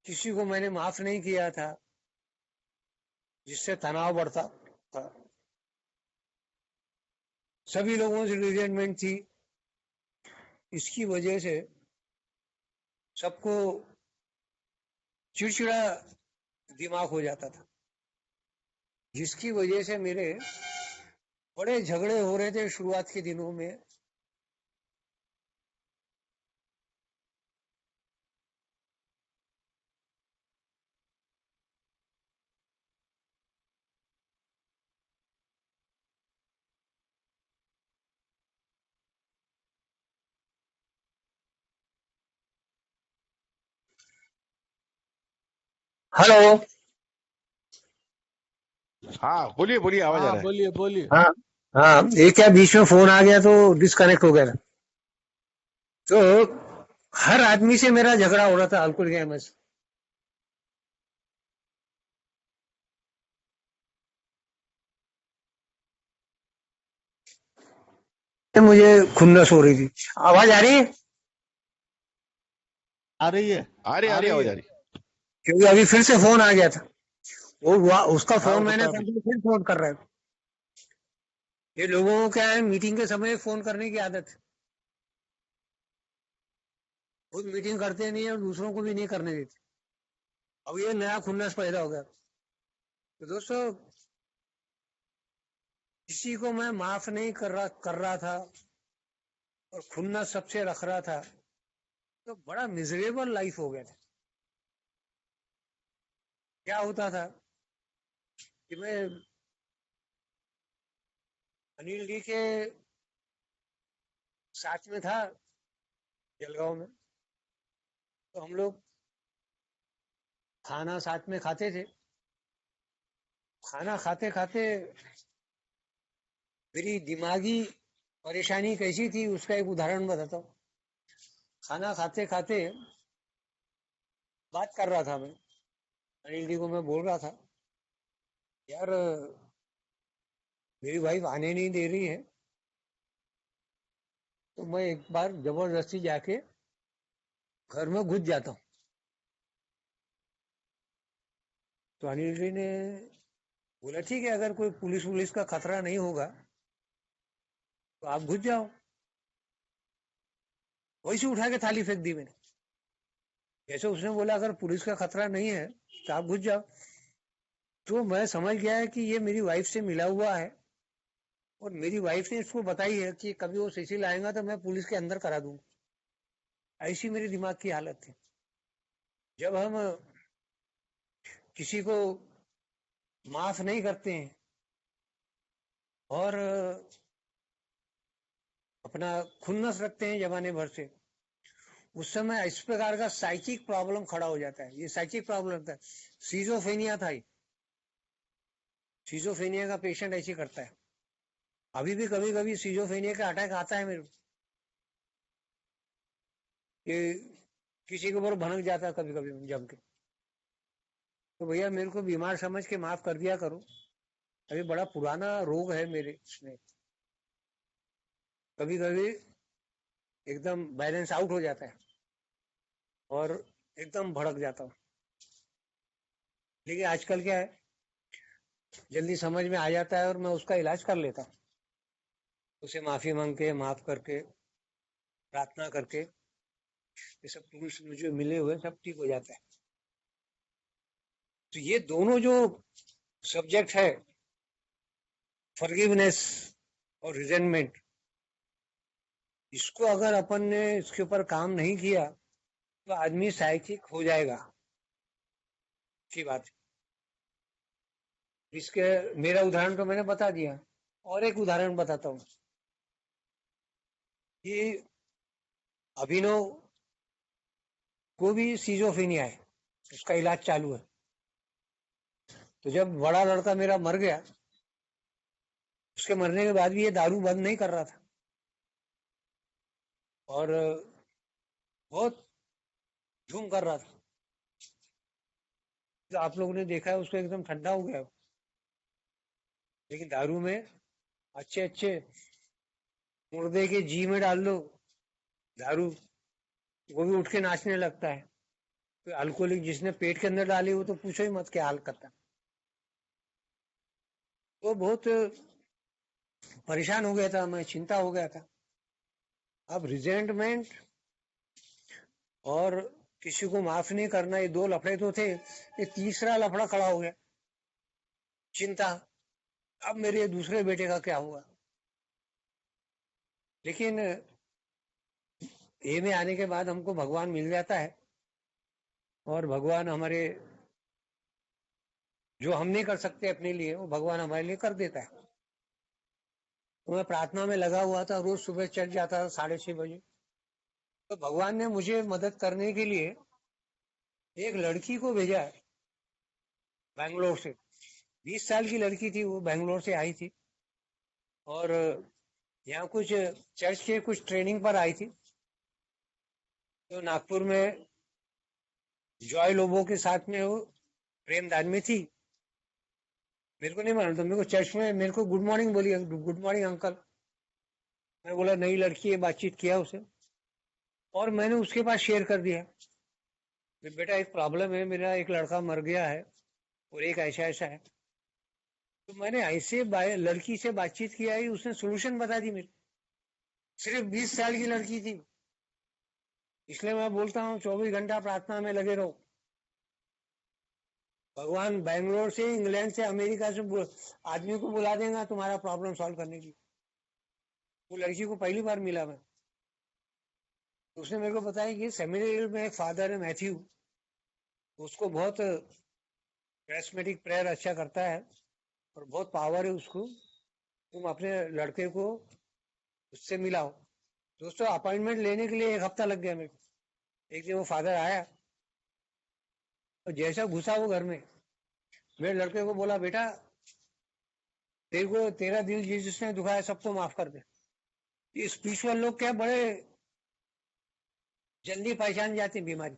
किसी को मैंने माफ नहीं किया था, जिससे तनाव बढ़ता था। सभी लोगों से रिजेंटमेंट थी। इसकी वजह से सबको चिड़चिड़ा दिमाग हो जाता था, जिसकी वजह से मेरे बड़े झगड़े हो रहे थे शुरुआत के दिनों में। हेलो। हाँ बोलिए बोलिए, आवाज आ हाँ रहा है। बोलिए बोलिए। हाँ हाँ, ये क्या बीच में फोन आ गया तो डिस्कनेक्ट हो गया था। तो हर आदमी से मेरा झगड़ा हो रहा था अल्कोहल के एमएस। मुझे खुन्नस हो रही थी। आवाज आ रही है? आ रही है। आ रही आवाज आ रही। क्योंकि अभी फिर से फोन आ गया था। उसका हाँ फोन मैंने होता है। काटा, फिर फोन कर रहा है। ये लोगों को क्या है, मीटिंग के समय फोन करने की आदत है। खुद मीटिंग करते नहीं है और दूसरों को भी नहीं करने देते। अब ये नया खुन्नस पैदा हो गया। तो दोस्तों, किसी को मैं माफ नहीं कर रहा था और खुन्नस सबसे रख रहा था, तो बड़ा मिजरेबल लाइफ हो गया था। क्या होता था कि मैं अनिल जी के साथ में था जलगांव में। तो हम लोग खाना साथ में खाते थे। खाना खाते खाते मेरी दिमागी परेशानी कैसी थी उसका एक उदाहरण बताता हूँ। खाना खाते खाते बात कर रहा था मैं। अनिल जी को मैं बोल रहा था, यार मेरी वाइफ आने नहीं दे रही है, तो मैं एक बार जबरदस्ती जाके घर में घुस जाता हूँ। तो अनिल जी ने बोला, ठीक है, अगर कोई पुलिस वुलिस का खतरा नहीं होगा तो आप घुस जाओ। वैसे उठा के थाली फेंक दी मैंने। जैसे उसने बोला अगर पुलिस का खतरा नहीं है तो आप घुस जाओ, तो मैं समझ गया है कि ये मेरी वाइफ से मिला हुआ है और मेरी वाइफ ने इसको बताई है कि कभी वो सिसिल आएगा तो मैं पुलिस के अंदर करा दूंगा। ऐसी मेरे दिमाग की हालत थी। जब हम किसी को माफ नहीं करते हैं और अपना खुन्नस रखते हैं जमाने भर से, उस समय इस प्रकार का साइकिक प्रॉब्लम खड़ा हो जाता है। ये साइकिक प्रॉब्लम था, सीजोफेनिया था। सीजोफेनिया का पेशेंट ऐसे करता है। अभी भी कभी कभी सीजोफेनिया का अटैक आता है मेरे को, कि किसी के ऊपर भनक जाता है कभी कभी जम के। तो भैया मेरे को बीमार समझ के माफ कर दिया करो। अभी बड़ा पुराना रोग है मेरे इसमें। कभी कभी एकदम बैलेंस आउट हो जाता है और एकदम भड़क जाता हूँ। लेकिन आजकल क्या है, जल्दी समझ में आ जाता है और मैं उसका इलाज कर लेता हूँ। उसे माफी मांग के, माफ करके, प्रार्थना करके, ये सब टूल्स मुझे मिले हुए सब ठीक हो जाता है। तो ये दोनों जो सब्जेक्ट है, फॉरगिवनेस और रिजेंटमेंट, इसको अगर अपन ने इसके ऊपर काम नहीं किया तो आदमी साइकिक हो जाएगा। की बात है। इसके मेरा उदाहरण तो मैंने बता दिया, और एक उदाहरण बताता हूँ कि अभिनव को भी सीजोफ्रेनिया है, उसका इलाज चालू है। तो जब बड़ा लड़का मेरा मर गया, उसके मरने के बाद भी ये दारू बंद नहीं कर रहा था और बहुत धूम कर रहा था। तो आप लोगों ने देखा है उसको एकदम ठंडा हो गया। लेकिन दारू में अच्छे अच्छे मुर्दे के जी में डाल दो दारू, वो भी उठ के नाचने लगता है। तो अल्कोहलिक जिसने पेट के अंदर डाली वो तो पूछो ही मत क्या हाल करता। वो बहुत परेशान हो गया था, मैं चिंता हो गया था। अब रिजेंटमेंट और किसी को माफ नहीं करना, ये दो लफड़े तो थे, ये तीसरा लफड़ा खड़ा हो गया, चिंता। अब मेरे दूसरे बेटे का क्या हुआ। लेकिन ए में आने के बाद हमको भगवान मिल जाता है, और भगवान हमारे जो हम नहीं कर सकते अपने लिए वो भगवान हमारे लिए कर देता है। तो मैं प्रार्थना में लगा हुआ था, रोज सुबह चढ़ जाता था 6:30 बजे। तो भगवान ने मुझे मदद करने के लिए एक लड़की को भेजा है बैंगलोर से। 20 साल की लड़की थी, वो बैंगलोर से आई थी और यहाँ कुछ चर्च के कुछ ट्रेनिंग पर आई थी। तो नागपुर में जॉय लोबो के साथ में वो प्रेमदान में थी। मेरे को नहीं मालूम था, मेरे को चर्च में मेरे को गुड मॉर्निंग बोली, गुड मॉर्निंग अंकल। मैं बोला नई लड़की है, बातचीत किया उसे और मैंने उसके पास शेयर कर दिया कि बेटा एक प्रॉब्लम है, मेरा एक लड़का मर गया है और एक ऐसा ऐसा है। तो मैंने ऐसे लड़की से बातचीत किया है, उसने सोल्यूशन बता दी मेरी। सिर्फ 20 साल की लड़की थी। इसलिए मैं बोलता हूँ 24 घंटा प्रार्थना में लगे रहो। भगवान बैंगलोर से, इंग्लैंड से, अमेरिका से आदमी को बुला देगा तुम्हारा प्रॉब्लम सॉल्व करने की। वो लड़की को पहली बार मिला मैं, तो उसने मेरे को बताया कि सेमिनरी में एक फादर है मैथ्यू, उसको बहुत कैरिस्मेटिक प्रेयर अच्छा करता है और बहुत पावर है उसको, तुम अपने लड़के को उससे मिलाओ। दोस्तों अपॉइंटमेंट लेने के लिए 1 हफ्ता लग गया मेरे को। एक दिन वो फादर आया और जैसा घुसा वो घर में, मेरे लड़के को बोला बेटा तेरे को तेरा दिल जिसने दुखाया सबको माफ कर दे। ये स्पिरिचुअल लोग क्या बड़े जल्दी पहचान जाती बीमारी,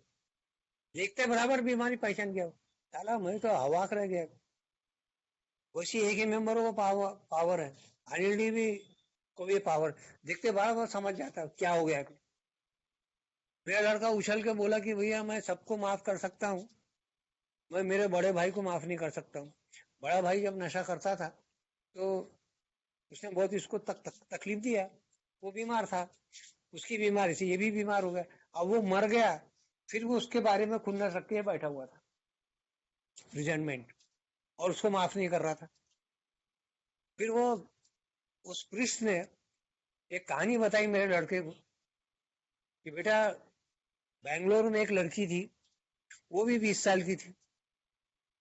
देखते बराबर बीमारी पहचान गया। साला मैं तो अवाक रह गया। वैसी एक ही मेंबरों को पावर है, अनिल भी को भी पावर, देखते बराबर समझ जाता क्या हो गया। मेरा लड़का उछल के बोला कि भैया मैं सबको माफ कर सकता हूँ, मैं मेरे बड़े भाई को माफ नहीं कर सकता हूँ। बड़ा भाई जब नशा करता था तो उसने बहुत इसको तकलीफ दिया, वो बीमार था, उसकी बीमारी से ये भी बीमार हो गया। अब वो मर गया, फिर वो उसके बारे में खुन्नस रख के बैठा हुआ था, रिजेंटमेंट, और उसको माफ नहीं कर रहा था। फिर वो उस प्रिस्ट ने एक कहानी बताई मेरे लड़के को कि बेटा बैंगलोर में एक लड़की थी, वो भी 20 साल की थी,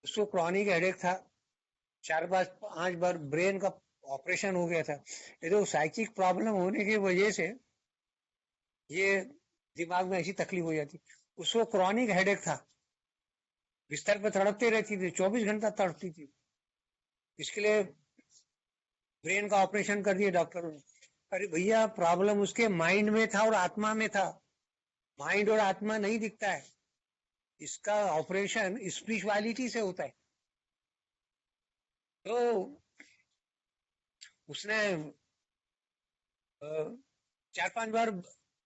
उसको क्रॉनिक हेडेक था, 4-5 बार ब्रेन का ऑपरेशन हो गया था। ये तो साइकिक प्रॉब्लम होने की वजह से ये दिमाग में ऐसी तकलीफ हो जाती। उसको क्रॉनिक हेडेक था, बिस्तर पर तड़पते रहती थी, 24 घंटा तड़पती थी। इसके लिए ब्रेन का ऑपरेशन कर दिया डॉक्टरों ने। अरे भैया प्रॉब्लम उसके माइंड में था और आत्मा में था, माइंड और आत्मा नहीं दिखता है। इसका ऑपरेशन स्पिरिचुअलिटी से होता है। तो उसने 4-5 बार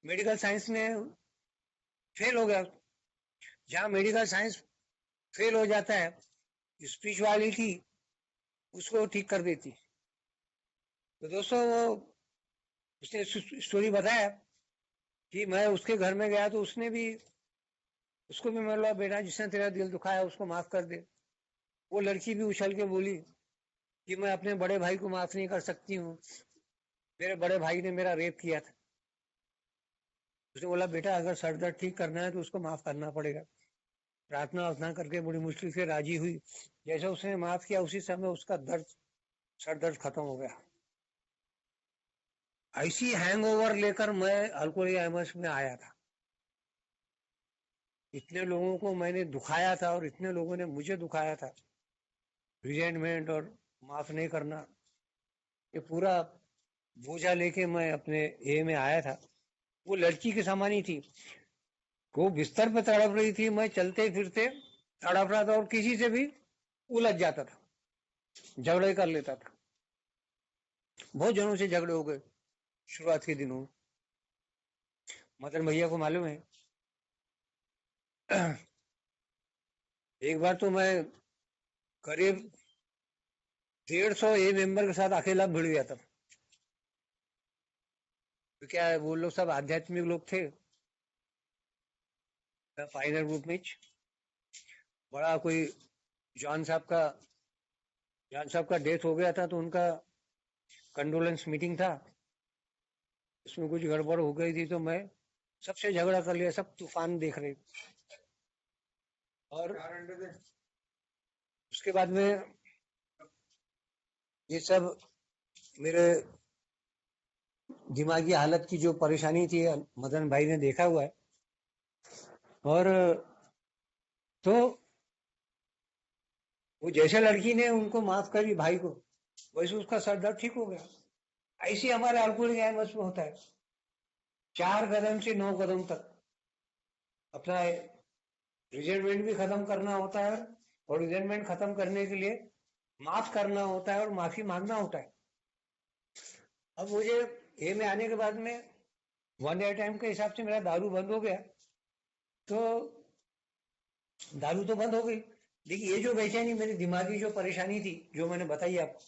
मेडिकल साइंस में फेल हो गया। जहां मेडिकल साइंस फेल हो जाता है, स्पिरिचुअलिटी उसको ठीक कर देती। तो दोस्तों वो उसने स्टोरी बताया कि मैं उसके घर में गया तो उसने भी, उसको भी मैं बोला बेटा जिसने तेरा दिल दुखाया उसको माफ कर दे। वो लड़की भी उछल के बोली कि मैं अपने बड़े भाई को माफ नहीं कर सकती हूँ, मेरे बड़े भाई ने मेरा रेप किया था। उसने बोला बेटा अगर सर दर्द ठीक करना है तो उसको माफ करना पड़ेगा। प्रार्थना वार्थना करके बड़ी मुश्किल से राजी हुई। जैसे उसने माफ किया उसी समय उसका दर्द, सर दर्द खत्म हो गया। ऐसी हैंगओवर लेकर मैं अल्कोहलिक में आया था। इतने लोगों को मैंने दुखाया था और इतने लोगों ने मुझे दुखाया था। रिजेंटमेंट और माफ नहीं करना, ये पूरा बोझा लेके मैं अपने ए में आया था। वो लड़की के समान ही थी, वो बिस्तर पे तड़प रही थी, मैं चलते फिरते तड़प रहा था और किसी से भी उलझ जाता था, झगड़े कर लेता था। बहुत जनों से झगड़े हो गए शुरुआत के दिनों में। मदन भैया को मालूम है एक बार तो मैं करीब 150 ए मेंबर के साथ अकेला भिड़ गया था। तो क्या है, वो लोग सब आध्यात्मिक लोग थे फाइनल ग्रुप में। बड़ा कोई जॉन साहब का जॉन साहब का डेथ हो गया था, तो उनका कंडोलेंस मीटिंग था। उसमें कुछ गड़बड़ हो गई थी, तो मैं सबसे झगड़ा कर लिया। सब तूफान देख रहे। और उसके बाद में ये सब मेरे दिमागी हालत की जो परेशानी थी, मदन भाई ने देखा हुआ है। और तो वो जैसे लड़की ने उनको माफ करी भाई को, वैसे उसका सर दर्द ठीक हो गया। ऐसे हमारे अल्कोहलिक एनिमल्स में होता है। 4 कदम से 9 कदम तक अपना रिजल्टमेंट भी खत्म करना होता है, और रिजल्टमेंट खत्म करने के लिए माफ करना होता है और माफी मांगना होता है। अब मुझे ए में आने के बाद में वन डे टाइम के हिसाब से मेरा दारू बंद हो गया। तो दारू तो बंद हो गई, लेकिन ये जो बेचैनी, मेरी दिमागी जो परेशानी थी, जो मैंने बताई आपको,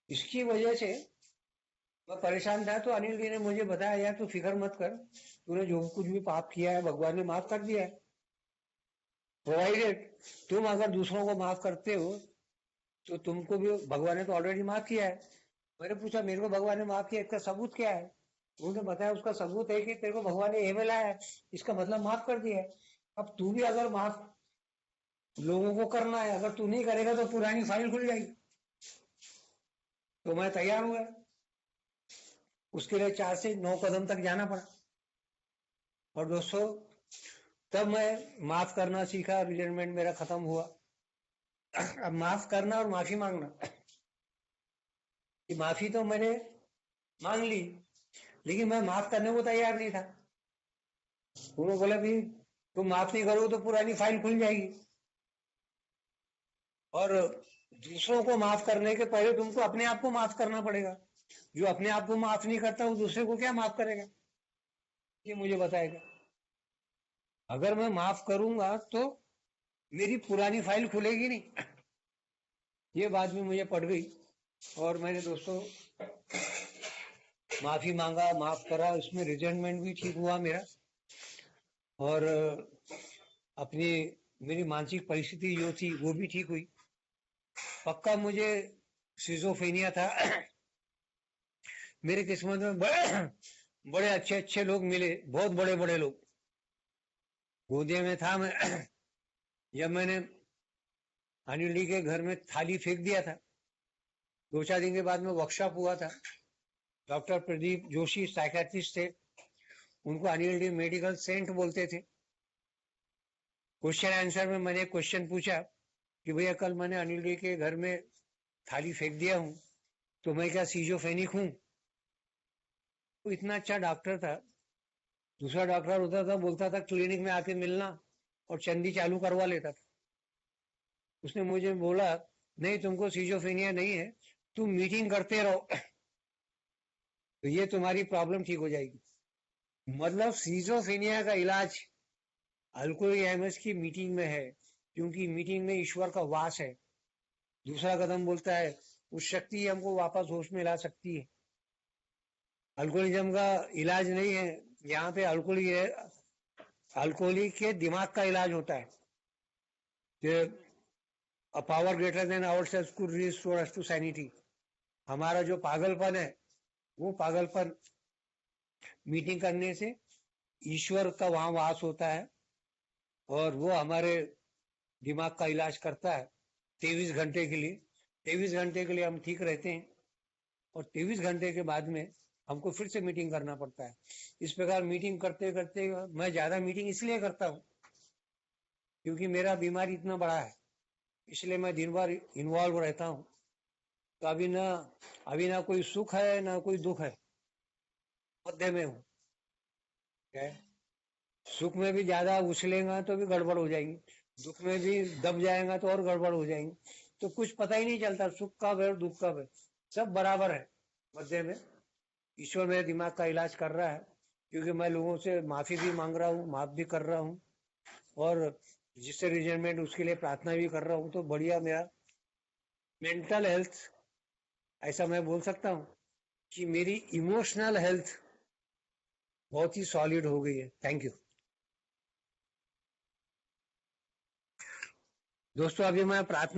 इसकी वजह से मैं परेशान था। तो अनिल जी ने मुझे बताया, यार तू फिक्र मत कर, तूने जो कुछ भी पाप किया है भगवान ने माफ कर दिया है, प्रोवाइडेड तुम अगर दूसरों को माफ करते हो तो तुमको भी भगवान ने तो ऑलरेडी माफ किया है। मैंने पूछा, मेरे को भगवान ने माफ किया, इसका सबूत क्या है? उन्होंने बताया, उसका सबूत है कि तेरे को भगवान ने ये मिला है, इसका मतलब माफ कर दिया है। अब तू भी अगर माफ लोगों को करना है, अगर तू नहीं करेगा तो पुरानी फाइल खुल जाएगी। तो मैं तैयार हुआ। उसके लिए 4 से 9 कदम तक जाना पड़ा। और दोस्तों, तब मैं माफ करना सीखा, रिजेंटमेंट मेरा खत्म हुआ। अब माफ करना और माफी मांगना, कि माफी तो मैंने मांग ली, लेकिन मैं माफ करने को तैयार नहीं था। उन्होंने बोला, भी तुम माफ नहीं करोगे तो पुरानी फाइल खुल जाएगी, और दूसरों को माफ करने के पहले तुमको अपने आप को माफ करना पड़ेगा। जो अपने आप को माफ नहीं करता, वो दूसरे को क्या माफ करेगा? ये मुझे बताएगा। अगर मैं माफ करूंगा तो मेरी पुरानी फाइल खुलेगी नहीं। ये बात भी मुझे पड़ गई, और मैंने दोस्तों माफी मांगा, माफ करा। उसमें रिजेंटमेंट भी ठीक हुआ मेरा, और अपनी मेरी मानसिक परिस्थिति जो थी वो भी ठीक हुई। पक्का मुझे सिजोफ्रेनिया था। मेरी किस्मत में बड़े अच्छे अच्छे लोग मिले, बहुत बड़े बड़े लोग। गोदिया में था मैं। जब मैंने अनिल डी के घर में थाली फेंक दिया था, 2-4 दिन के बाद में वर्कशॉप हुआ था। डॉक्टर प्रदीप जोशी साइकेट्रिस्ट थे, उनको अनिल डी मेडिकल सेंट बोलते थे। क्वेश्चन आंसर में मैंने क्वेश्चन पूछा कि भैया, कल मैंने अनिल डी के घर में थाली फेंक दिया हूं, तो मैं क्या सीजोफ्रेनिक हूं? वो इतना अच्छा डॉक्टर था। दूसरा डॉक्टर होता था, बोलता था क्लिनिक में आके मिलना, और चंदी चालू करवा लेता था। उसने मुझे बोला, नहीं तुमको सीजोफ्रेनिया नहीं है, तुम मीटिंग करते रहो, तो ये तुम्हारी प्रॉब्लम ठीक हो जाएगी। मतलब सीजोफ्रेनिया का इलाज अल्कोहलिक एमएस की मीटिंग में है, क्योंकि मीटिंग में ईश्वर का वास है। दूसरा कदम बोलता है, उस शक्ति हमको वापस होश में ला सकती है। अल्कोहलिज्म का इलाज नहीं है यहाँ पे। अल्कोहलिक के दिमाग का इलाज होता है कि a power greater than ourselves could restore us to sanity. हमारा जो पागलपन है, वो पागलपन मीटिंग करने से ईश्वर का वहां वास होता है, और वो हमारे दिमाग का इलाज करता है 23 घंटे के लिए। 23 घंटे के लिए हम ठीक रहते हैं, और 23 घंटे के बाद में हमको फिर से मीटिंग करना पड़ता है। इस प्रकार मीटिंग करते करते, मैं ज्यादा मीटिंग इसलिए करता हूँ क्योंकि मेरा बीमारी इतना बड़ा है, इसलिए मैं दिन भर इन्वॉल्व रहता हूँ। तो अभी ना कोई सुख है ना कोई दुख है, मध्य में हूँ। सुख में भी ज्यादा उछलेगा तो भी गड़बड़ हो जाएगी, दुख में भी दब जाएगा तो और गड़बड़ हो जाएंगी। तो कुछ पता ही नहीं चलता सुख कब है और दुख कब है, सब बराबर है मध्य में। ईश्वर मेरे दिमाग का इलाज कर रहा है, क्योंकि मैं लोगों से माफी भी मांग रहा हूँ, माफ भी कर रहा हूँ, और रजिस्टर रिजनमेंट उसके लिए प्रार्थना भी कर रहा हूँ, तो बढ़िया मेरा मेंटल हेल्थ, ऐसा मैं बोल सकता हूँ कि मेरी इमोशनल हेल्थ बहुत ही सॉलिड हो गई है। थैंक यू दोस्तों। अभी मैं प्रार्थना